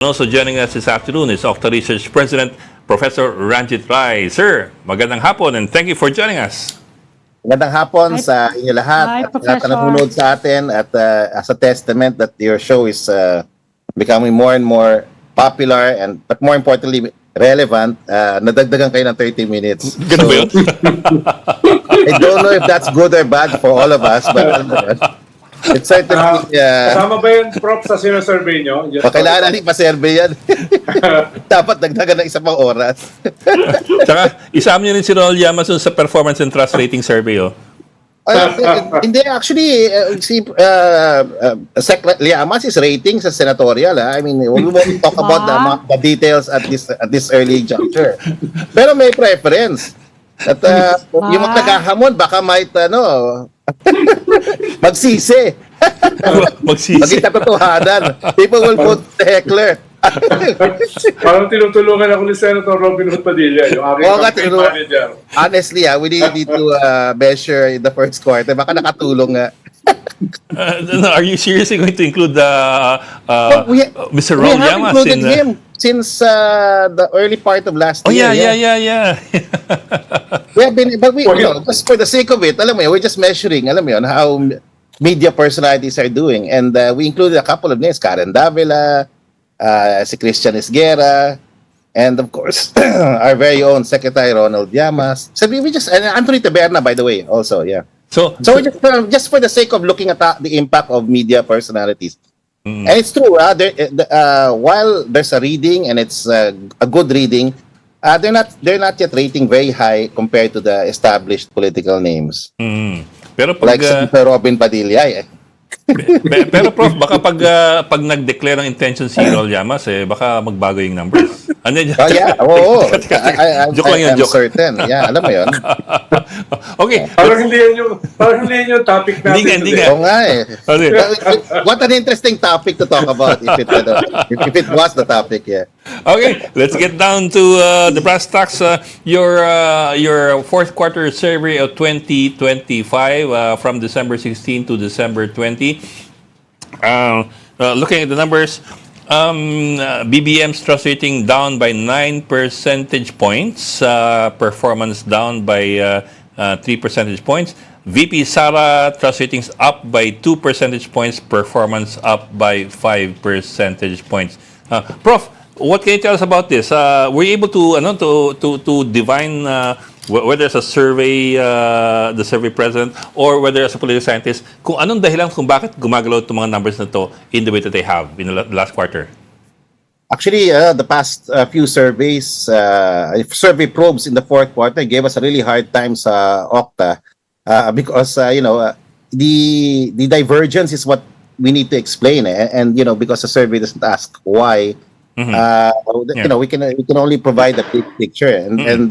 Also joining us this afternoon is OCTA Research President Professor Ranjit Rye. Sir, magandang hapon and thank you for joining us. Magandang hapon sa inyo lahat at lahat na nanonood sa atin at as a testament that your show is becoming more and more popular and but more importantly relevant, nadagdagan kayo ng 30 minutes. Ganun ba yun? I don't know if that's good or bad for all of us, but it's certainly... Kasama ba yun, Prof, sa sinasurvey nyo? Kailangan natin pa-survey yan. Dapat dagdagan ng isa pang oras. Tsaka, isama nyo rin si Ronald Llamas sa performance and trust rating survey, oh. Hindi, actually, si Sec Llamas is rating sa senatorial. I mean, we won't talk about the details at this early juncture. Pero may preference. At yung mga tagahamon, baka might, magsisi. Magsisi. Maging katotohanan. People will vote the heckler. Parang tinutulungan ako ni Senator Robin Hood Padilla, yung aking campaign manager. Honestly, we need to measure in the first quarter. Baka nakatulong nga. Are you seriously going to include Mr. Ron Llamas? We have included him since the early part of last year. Yeah. We have been, but just for the sake of it, alam mo yun, we're just measuring, alam mo yun, how media personalities are doing. And we included a couple of names, Karen Davila, si Christian Esguerra, and of course, our very own Secretary Ronald Llamas. So we just, and Anthony Taberna, by the way, also, yeah. So just for the sake of looking at the impact of media personalities. And it's true, while there's a reading and it's a good reading, they're not yet rating very high compared to the established political names. Pero pag, like Senator Robin Padilla. pero Prof, baka pag nag-declare ng intention si Ronald Llamas, baka magbago yung numbers. Ano yun? Oo. Joke lang yun, I'm certain. Yeah, alam mo yun. Okay. Parang hindi yan yung topic natin. Hindi nga. Oo nga eh. What an interesting topic to talk about if it was the topic, yeah. Okay, let's get down to the brass tacks. Your fourth quarter survey of 2025 from December 16 to December 20. Looking at the numbers, BBM's trust rating down by 9 percentage points, performance down by 3 percentage points. VP Sara trust ratings up by 2 percentage points, performance up by 5 percentage points. Prof, what can you tell us about this? Were you able to divine whether as a survey, the survey president, or whether as a political scientist, kung anong dahilan kung bakit gumagalaw itong mga numbers na to in the way that they have in the last quarter? Actually, the past few surveys, survey probes in the fourth quarter gave us a really hard time sa OCTA because, the divergence is what we need to explain. And because the survey doesn't ask why, we can only provide a big picture. And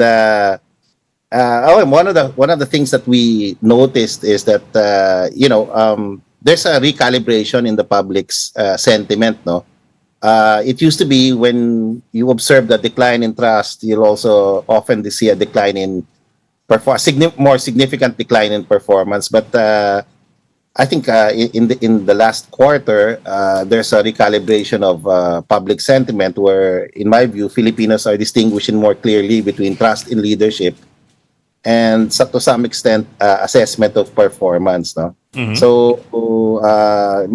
one of the things that we noticed is that there's a recalibration in the public's sentiment. No, it used to be when you observe the decline in trust, you'll also often see a decline in more significant decline in performance. But I think in the last quarter, there's a recalibration of public sentiment where, in my view, Filipinos are distinguishing more clearly between trust in leadership and to some extent assessment of performance. No? So I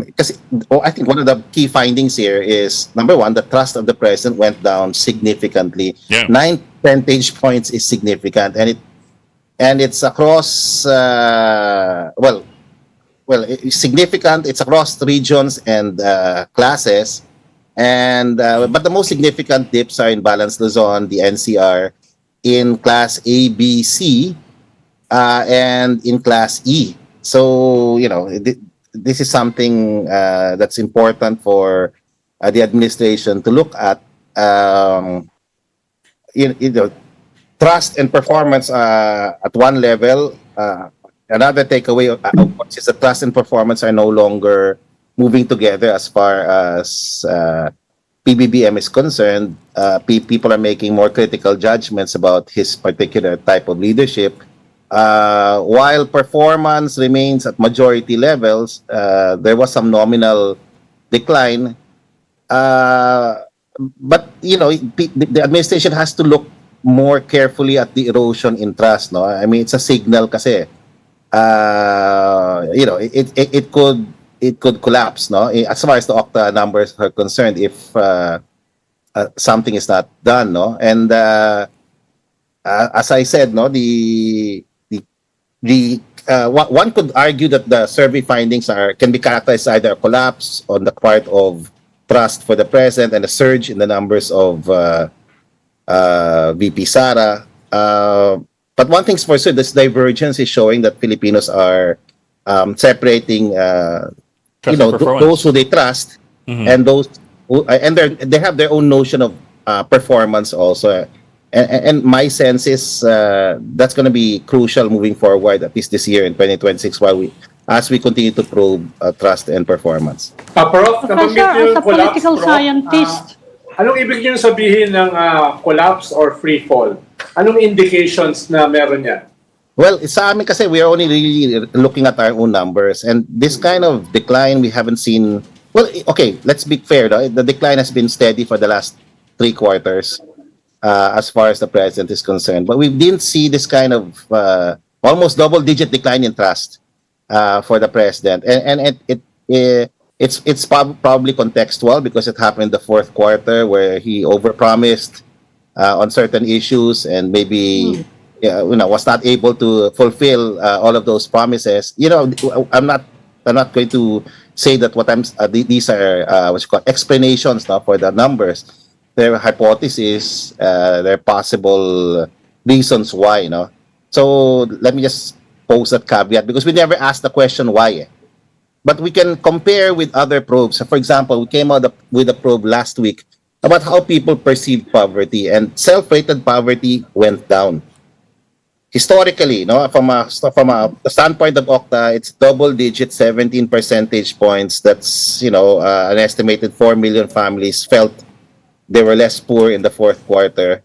think one of the key findings here is, number one, the trust of the president went down significantly. 9 percentage points is significant, and it's across it's significant. It's across regions and classes, and but the most significant dips are in Balance Luzon, the NCR, in class A, B, C, and in class E. So this is something that's important for the administration to look at. Trust and performance at one level. Another takeaway, of course, is that trust and performance are no longer moving together as far as PBBM is concerned. People are making more critical judgments about his particular type of leadership. While performance remains at majority levels, there was some nominal decline. but the administration has to look more carefully at the erosion in trust, no? I mean, it's a signal kasi it could collapse, no? As far as the OCTA numbers are concerned, if something is not done, no? And as I said, no, one could argue that the survey findings can be characterized as either a collapse on the part of trust for the president and a surge in the numbers of VP Sara. But one thing's for sure, this divergence is showing that Filipinos are separating, those who they trust and those who, and they have their own notion of performance also. And my sense is that's going to be crucial moving forward, at least this year in 2026, as we continue to probe trust and performance. Prof, nabanggit Professor, niyo as yung a collapse, political Prof. scientist, Anong ibig niyo sabihin ng collapse or free fall? Anong indications na meron yan? Well, sa amin kasi we are only really looking at our own numbers, and this kind of decline we haven't seen. Well, okay, let's be fair, no? The decline has been steady for the last 3 quarters as far as the president is concerned, but we didn't see this kind of almost double-digit decline in trust for the president, and it's probably contextual because it happened in the 4th quarter where he overpromised on certain issues and maybe was not able to fulfill all of those promises. I'm not going to say that these are what you call explanations now for the numbers. They're hypotheses, they're possible reasons why. So let me just pose that caveat because we never asked the question why. But we can compare with other probes. So for example, we came out with a probe last week about how people perceive poverty, and self-rated poverty went down. Historically, from a standpoint of OCTA, it's double-digit, 17 percentage points. That's an estimated 4 million families felt they were less poor in the 4th quarter,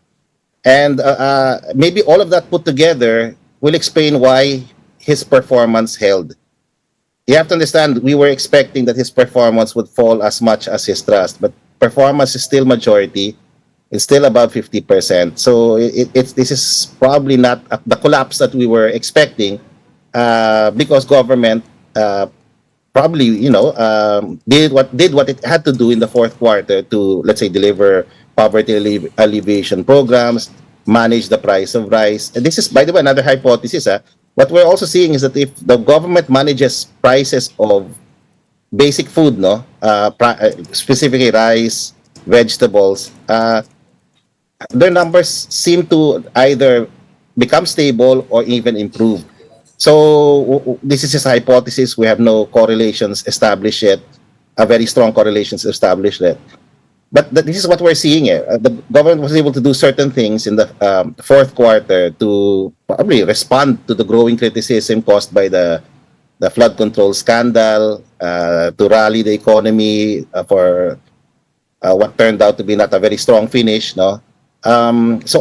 and maybe all of that put together will explain why his performance held. You have to understand, we were expecting that his performance would fall as much as his trust, but performance is still majority. It's still above 50%. So this is probably not the collapse that we were expecting because government probably did what it had to do in the 4th quarter to, let's say, deliver poverty alleviation programs, manage the price of rice. And this is, by the way, another hypothesis. What we're also seeing is that if the government manages prices of basic food, specifically rice, vegetables, their numbers seem to either become stable or even improve. So this is just a hypothesis. We have no correlations established yet, very strong correlations established yet. But this is what we're seeing. The government was able to do certain things in the 4th quarter to probably respond to the growing criticism caused by the flood control scandal, to rally the economy for what turned out to be not a very strong finish. So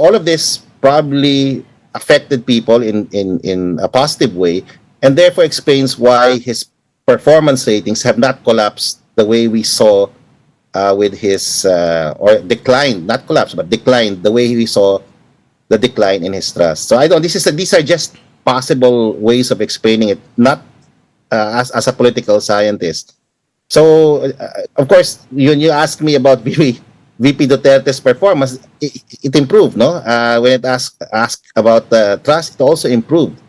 all of this probably affected people in a positive way, and therefore explains why his performance ratings have not collapsed the way we saw with his or declined, not collapsed, but declined the way we saw the decline in his trust. So these are just possible ways of explaining it, not as a political scientist. So of course, you ask me about VP Duterte's performance, it improved, when it asked about trust, it also improved.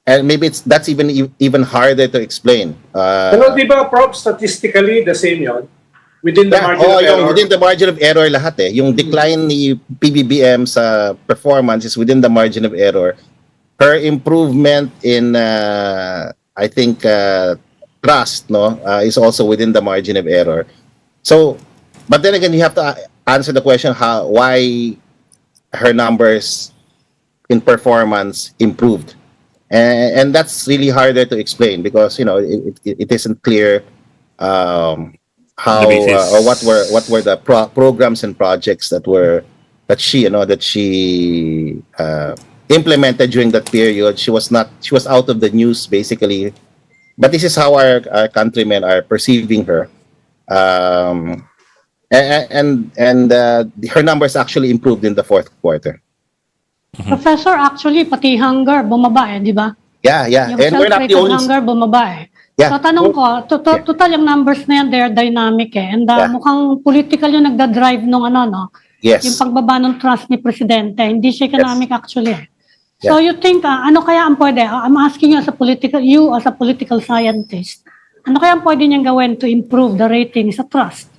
And maybe that's even harder to explain. Pero di ba, Prof, statistically, the same yon? Within the margin of error? Within the margin of error lahat eh. Yung decline ni PBBM sa performance is within the margin of error. Her improvement in, I think, trust, is also within the margin of error. So, but then again, you have to answer the question why her numbers in performance improved. And that's really harder to explain because it isn't clear how or what were the programs and projects that she implemented during that period. She was out of the news basically, but this is how our countrymen are perceiving her. Her numbers actually improved in the fourth quarter. Professor, actually, pati hunger, bumaba di ba? Yeah. Yung And we're not the self-rated only... hunger, bumaba Yeah. So, tanong ko, total yung numbers na yan, they're dynamic And Yeah. mukhang political yung nagda-drive nung no? Yes. Yung pagbaba ng trust ni Presidente. Hindi siya economic actually So, Yeah. you think, ano kaya ang pwede? I'm asking you as a political scientist. Ano kaya ang pwede niyang gawin to improve the rating sa trust?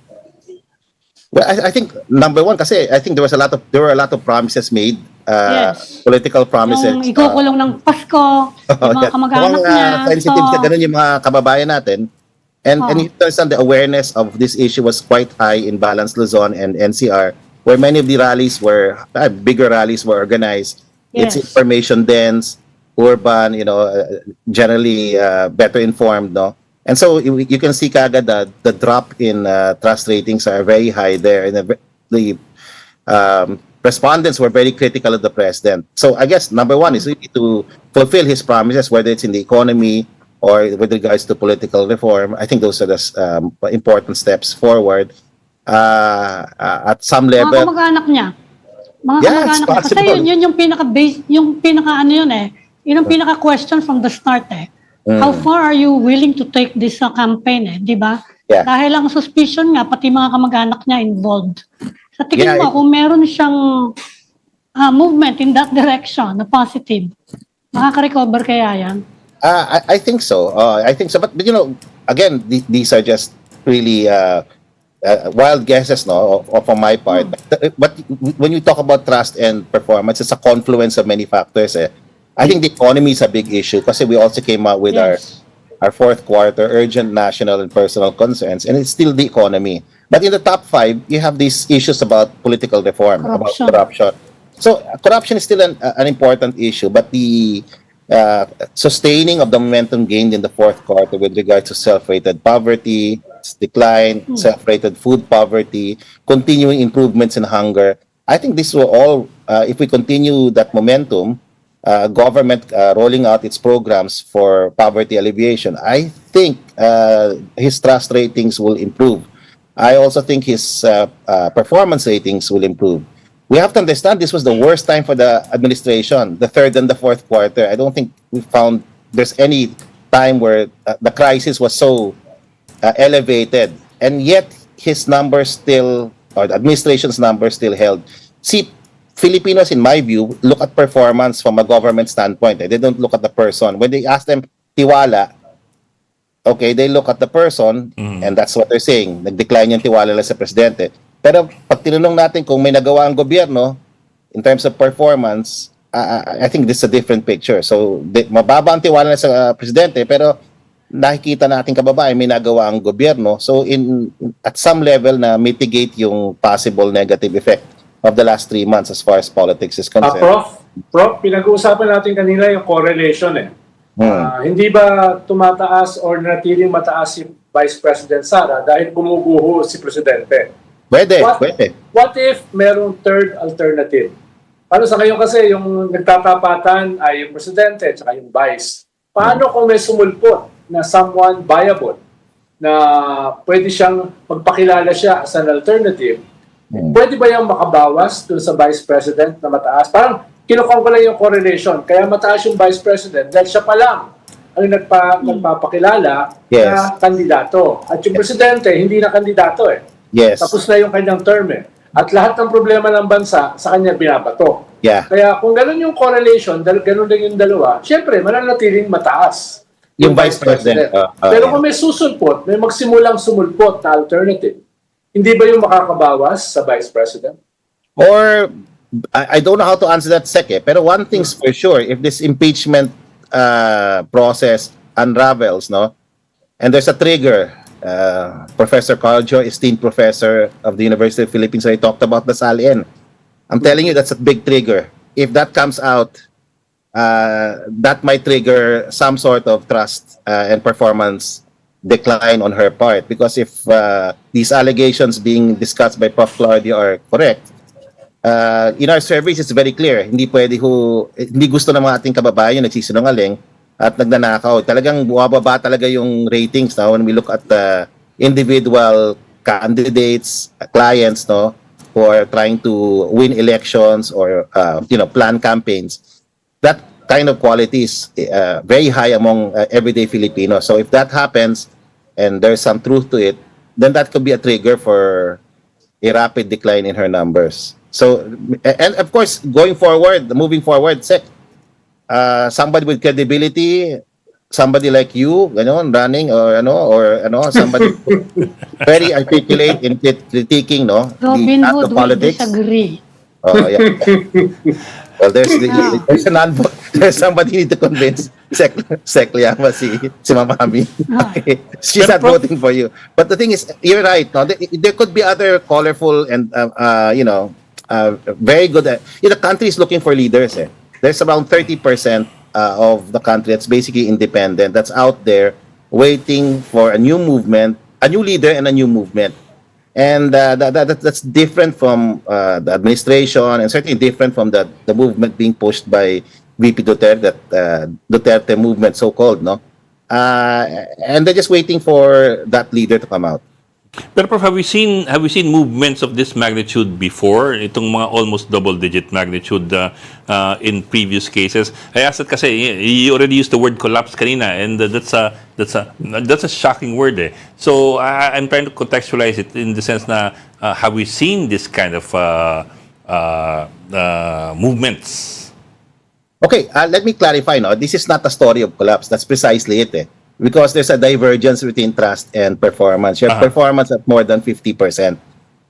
Well, I think number one, kasi I think there were a lot of promises made, Yes. political promises. Yung ikukulong ng Pasko, yung mga kamag-anak niya. Sensitive sa ganun yung mga kababayan natin. And you understand the awareness of this issue was quite high in Balance Luzon and NCR, where many of the rallies were, bigger rallies were organized. Yes. It's information dense, urban, generally better informed, no? And so you can see kagad that the drop in trust ratings are very high there, and the respondents were very critical of the president. So I guess number one is really to fulfill his promises, whether it's in the economy or with regards to political reform. I think those are the important steps forward. At some level, Mga kamag-anak niya. Mga Yeah, kamag-anak it's niya. Kasi possible. yun yung pinaka-base, yung pinaka-ano yun Yun yung pinaka-question from the start How far are you willing to take this campaign di ba? Yeah. Dahil ang suspicion nga, pati mga kamag-anak niya involved. Sa tingin Yeah, mo, kung meron siyang movement in that direction, na positive, makaka-recover kaya yan? I think so. But again, these are just really wild guesses, no, from my part. But when you talk about trust and performance, it's a confluence of many factors. I think the economy is a big issue because we also came out with Yes. our fourth quarter urgent national and personal concerns, and it's still the economy. But in the top 5, you have these issues about political reform, about corruption. So corruption is still an important issue, but the sustaining of the momentum gained in the fourth quarter with regard to self-rated poverty, its decline, self-rated food poverty, continuing improvements in hunger. I think this will all, if we continue that momentum, government rolling out its programs for poverty alleviation, I think his trust ratings will improve. I also think his performance ratings will improve. We have to understand this was the worst time for the administration, the third and the fourth quarter. I don't think we found there's any time where the crisis was so elevated, and yet his numbers still, or the administration's numbers still held. See, Filipinos, in my view, look at performance from a government standpoint. They don't look at the person. When they ask them, tiwala, okay, they look at the person, and that's what they're saying. Nag-decline yung tiwala nila sa presidente. Pero pag tinanong natin kung may nagawa ang gobyerno, in terms of performance, I think this is a different picture. So, mababa ang tiwala nila sa presidente, pero nakikita natin kababayan, may nagawa ang gobyerno. So, at some level na mitigate yung possible negative effect of the last 3 months as far as politics is concerned. Prof, pinag-uusapan natin kanina yung correlation Hindi ba tumataas or natiling mataas si Vice President Sara dahil gumuguho si Presidente? Pwede. What if merong third alternative? Paano sa ngayon kasi yung nagtatapatan ay yung Presidente at saka yung Vice? Paano kung may sumulpot na someone viable na pwede siyang magpakilala siya as an alternative? Pwede ba yung makabawas dun sa Vice President na mataas? Parang kinukong ko lang yung correlation. Kaya mataas yung Vice President dahil siya pa lang ang nagpapakilala na kandidato. At yung Presidente, hindi na kandidato Yes. Tapos na yung kanyang term At lahat ng problema ng bansa sa kanya binabato. Yeah. Kaya kung ganun yung correlation, ganun din yung dalawa, syempre, mananatiling mataas Yung Vice President. Pero kung may susulpot, may magsimulang sumulpot na alternative, hindi ba yung makakabawas sa Vice President? Or, I don't know how to answer that pero one thing's for sure, if this impeachment process unravels, no, and there's a trigger, Professor Carl Joy, esteemed professor of the University of the Philippines, I talked about the Salin. I'm telling you, that's a big trigger. If that comes out, that might trigger some sort of trust and performance decline on her part. Because if these allegations being discussed by Prof. Claudia are correct, in our surveys, it's very clear. Hindi gusto ng mga ating kababayan yung nagsisinungaling at nagnanakaw. Talagang bumababa talaga yung ratings now when we look at the individual candidates, clients, no, who are trying to win elections or plan campaigns. That kind of quality is very high among everyday Filipinos. So if that happens and there's some truth to it, then that could be a trigger for a rapid decline in her numbers. So, and of course, moving forward, somebody with credibility, somebody like you, running or somebody very articulate in critiquing, Robin the Hood will politics. disagree. Oh, yeah. Well, there's somebody need to convince Sec Liama, si Mamami. She's not voting for you. But the thing is, you're right. No? There could be other colorful and very good. The country is looking for leaders. There's around 30% of the country that's basically independent, that's out there waiting for a new movement, a new leader, and a new movement. And that's different from the administration, and certainly different from the movement being pushed by VP Duterte, that Duterte movement, so-called, no? And they're just waiting for that leader to come out. Pero Prof, have we seen movements of this magnitude before? Itong mga almost double-digit magnitude in previous cases. I asked it kasi you already used the word collapse kanina, and that's a shocking word. So I'm trying to contextualize it in the sense na have we seen this kind of movements? Okay, let me clarify. No, this is not a story of collapse. That's precisely it. Because there's a divergence between trust and performance. You have performance at more than 50%.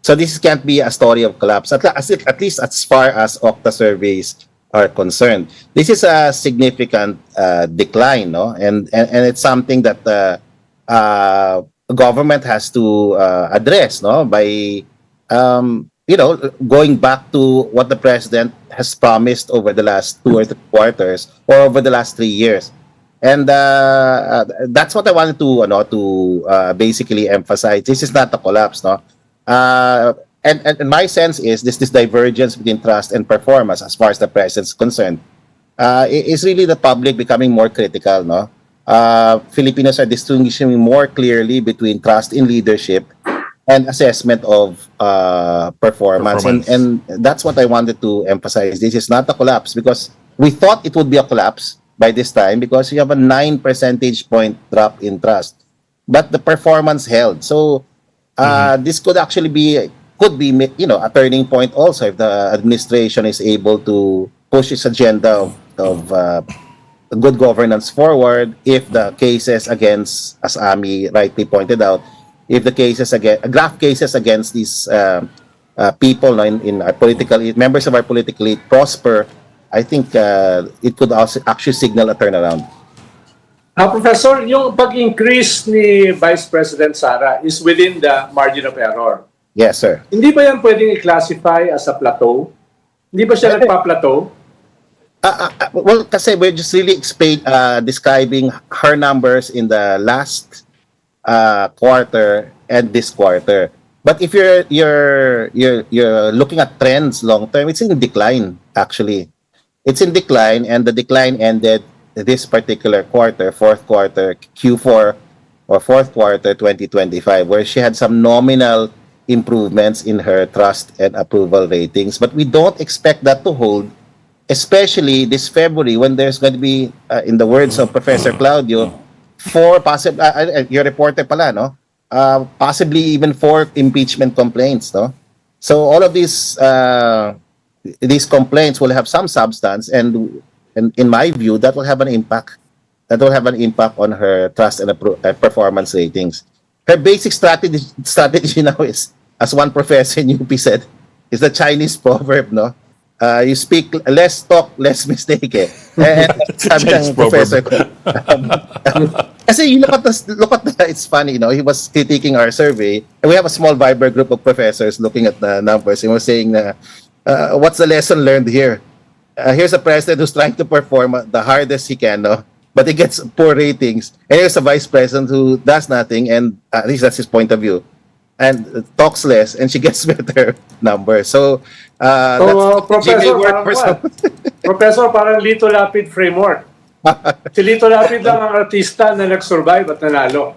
So this can't be a story of collapse, at least as far as OCTA surveys are concerned. This is a significant decline, no? And it's something that the government has to address, no? By going back to what the president has promised over the last 2 or 3 quarters, or over the last 3 years. And that's what I wanted to basically emphasize. This is not a collapse, no. And my sense is this divergence between trust and performance, as far as the president is concerned, is really the public becoming more critical, no. Filipinos are distinguishing more clearly between trust in leadership and assessment of performance. And that's what I wanted to emphasize. This is not a collapse, because we thought it would be a collapse by this time, because you have a 9 percentage point drop in trust, but the performance held. So this could actually be a turning point also, if the administration is able to push its agenda of good governance forward. If the cases against, as Ami rightly pointed out, if the cases graph cases against these people in our members of our political elite prosper, I think it could also actually signal a turnaround. Professor, yung pag-increase ni Vice President Sara is within the margin of error. Yes, sir. Hindi ba yan pwedeng i-classify as a plateau? Hindi ba siya nagpa-plateau? Well, kasi we're just really describing her numbers in the last quarter and this quarter. But if you're looking at trends long term, it's in decline, actually. It's in decline, and the decline ended this particular quarter, fourth quarter, Q4 or fourth quarter 2025, where she had some nominal improvements in her trust and approval ratings. But we don't expect that to hold, especially this February, when there's going to be, in the words of Professor Claudio, 4 possible, your reporter pala, no? Possibly even 4 impeachment complaints, no? So all of these complaints will have some substance, and in my view, that will have an impact. That will have an impact on her trust and performance ratings. Her basic strategy now is, as one professor in UP said, is the Chinese proverb, no? You speak less, talk less, mistake. Sabi ng professor ko. Kasi you look at it's funny, you know, he was critiquing our survey, and we have a small Viber group of professors looking at the numbers, and was saying, what's the lesson learned here? Here's a president who's trying to perform the hardest he can, no? But he gets poor ratings. And here's a vice president who does nothing, and at least that's his point of view, and talks less, and she gets better numbers. So, Professor, parang Lito Lapid framework. Si Lito Lapid lang ang artista na nag-survive at nanalo.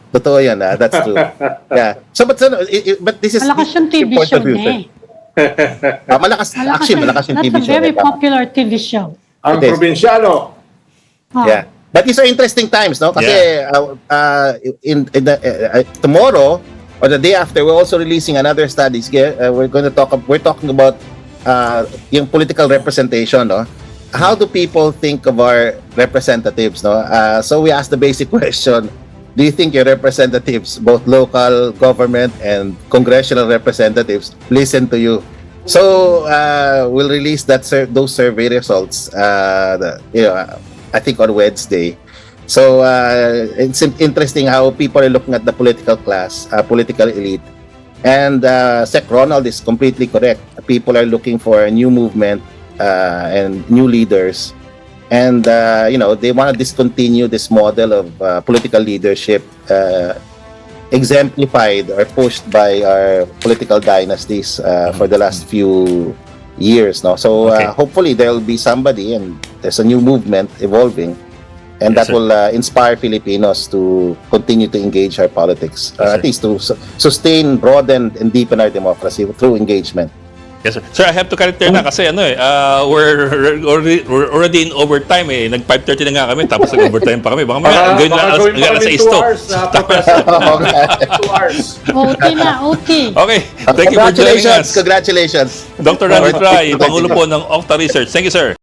Totoo yan, that's true. Yeah. So, but this is Malakas yung TV point show of view, niya sir. eh. Malakas yung That's TV a show. very popular TV show. Ang It is. probinsyano. Oh. Yeah. But these are interesting times, no? Kasi in tomorrow or the day after, we're also releasing another studies. We're talking about yung political representation, no? How do people think of our representatives, no? So we ask the basic question: do you think your representatives, both local government and congressional representatives, listen to you? So we'll release those survey results. I think on Wednesday. So it's interesting how people are looking at the political class, political elite, and Sec Ronald is completely correct. People are looking for a new movement and new leaders, and they want to discontinue this model of political leadership exemplified or pushed by our political dynasties for the last few years. No, so hopefully there will be somebody, and there's a new movement evolving, and Yes, that will inspire Filipinos to continue to engage our politics, at least to sustain, broaden, and deepen our democracy through engagement. Yes, sir. Sir, I have to correct you na kasi we're already in overtime eh. Nag 5:30 na nga kami tapos nag-overtime pa kami. Baka Baka gawin gawin pa na kami sa 2 isto. hours, Professor. 2 hours. OT na, OT. Okay, thank you for joining us. Congratulations. Dr. Ranjit Rye, Pangulo po ng OCTA Research. Thank you, sir.